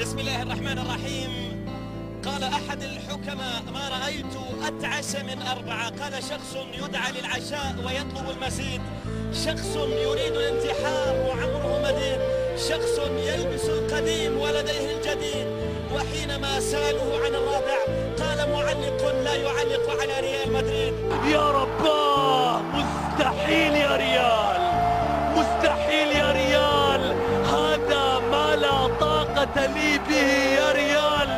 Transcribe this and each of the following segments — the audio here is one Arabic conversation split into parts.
بسم الله الرحمن الرحيم. قال أحد الحكماء: ما رأيت أتعس من أربعة. قال: شخص يدعى للعشاء ويطلب المزيد، شخص يريد الانتحار وعمره مديد، شخص يلبس القديم ولديه الجديد. وحينما سألوه عن الرابع قال: معلق لا يعلق على ريال مدريد. يا رباه، مستحيل يا ريال، مستحيل يا ريال، هذا ما لا طاقة لي به يا ريال.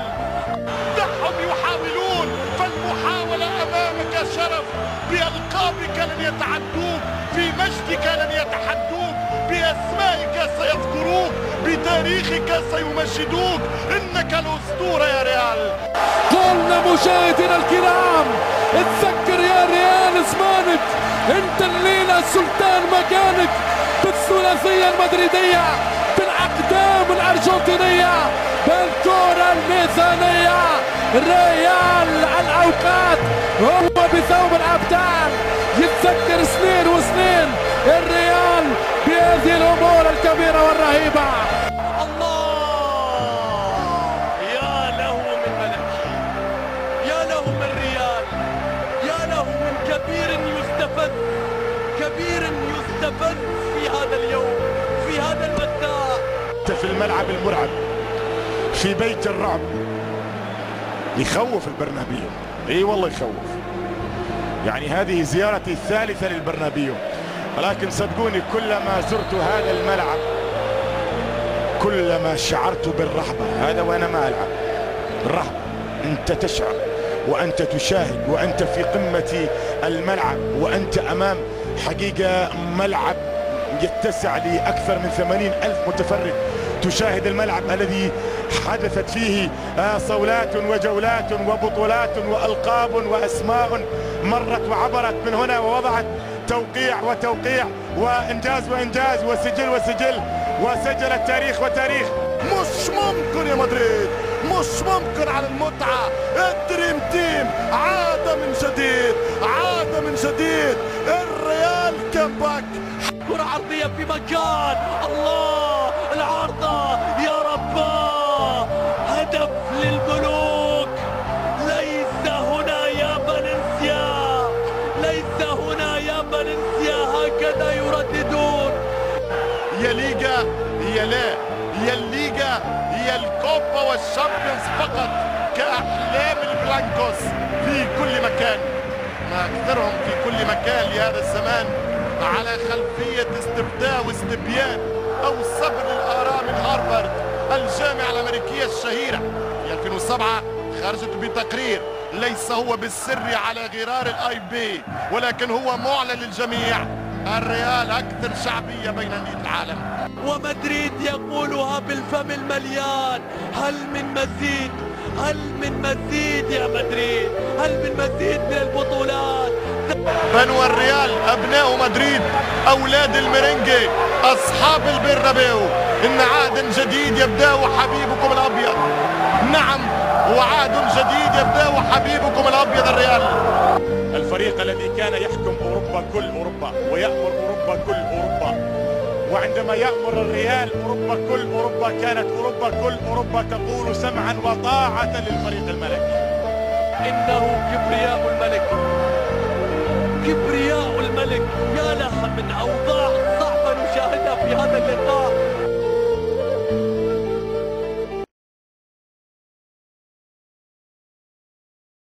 دعهم يحاولون، فالمحاولة أمامك شرف. بألقابك لن يتعدوك، في مجدك لن يتحدوك، بأسمائك سيذكروك، بتاريخك سيمجدوك. إنك الأسطورة يا ريال. قلنا مشاهدينا الكرام، اتذكر يا ريال زمانك، انت الليلة سلطان مكانك بالثلاثية المدريدية، بالأقدام الأرجنتينية، بالكرة الميزانية. ريال الأوقات هو بثوب الأبطال، يتذكر سنين وسنين الريال بهذه الأمور الكبيرة والرهيبة. يا له من ملك، يا له من ريال، يا له من كبير يستفز، كبير يستفز في هذا اليوم، في هذا المساء. في الملعب المرعب، في بيت الرعب، يخوف البرنابيو. اي والله يخوف. يعني هذه زيارتي الثالثة للبرنابيو، ولكن صدقوني كلما زرت هذا الملعب كلما شعرت بالرهبة. هذا وانا ما العب، الرهبة. انت تشعر وانت تشاهد وانت في قمة الملعب، وانت امام حقيقة ملعب يتسع لأكثر من 80,000 متفرج. تشاهد الملعب الذي حدثت فيه صولات وجولات وبطولات وألقاب وأسماء مرت وعبرت من هنا ووضعت توقيع وتوقيع وإنجاز وإنجاز وسجل وسجل، وسجل التاريخ وتاريخ. مش ممكن يا مدريد، مش ممكن على المتعة. الدريم تيم عاد من جديد، عاد من جديد. الريال كامباك. كرة عرضية في مكان، الله العارضة يا رباه، هدف للملوك. ليس هنا يا فالنسيا، ليس هنا يا فالنسيا، هكذا يرددون. هي ليغا، هي لا، هي الليغا، هي الكوبا والشامبيونز فقط كأحلام البلانكوس في كل مكان. ما أكثرهم في كل مكان لهذا الزمان على خلفية استبداء واستبيان أو صبر الآراء من هارفارد الجامعة الأمريكية الشهيرة في 2007 خرجت بتقرير ليس هو بالسر على غرار الآي بي، ولكن هو معلن للجميع: الريال أكثر شعبية بين أندية العالم. ومدريد يقولها بالفم المليان: هل من مزيد؟ هل من مزيد يا مدريد؟ هل من مزيد من البطولات؟ بنو الريال، أبناء مدريد، أولاد الميرينجي، أصحاب البرنابيو، إن عهد جديد يبدأ حبيبكم الأبيض. نعم، وعهد جديد يبدأ حبيبكم الأبيض الريال. الفريق الذي كان يحكم أوروبا كل أوروبا ويأمر أوروبا كل أوروبا، وعندما يأمر الريال أوروبا كل أوروبا، كانت أوروبا كل أوروبا تقول سمعا وطاعة للفريق الملكي. إنه كبرياء الملك، كبرياء الملك. يا لها من أوضاع صعبة نشاهدها في هذا اللقاء.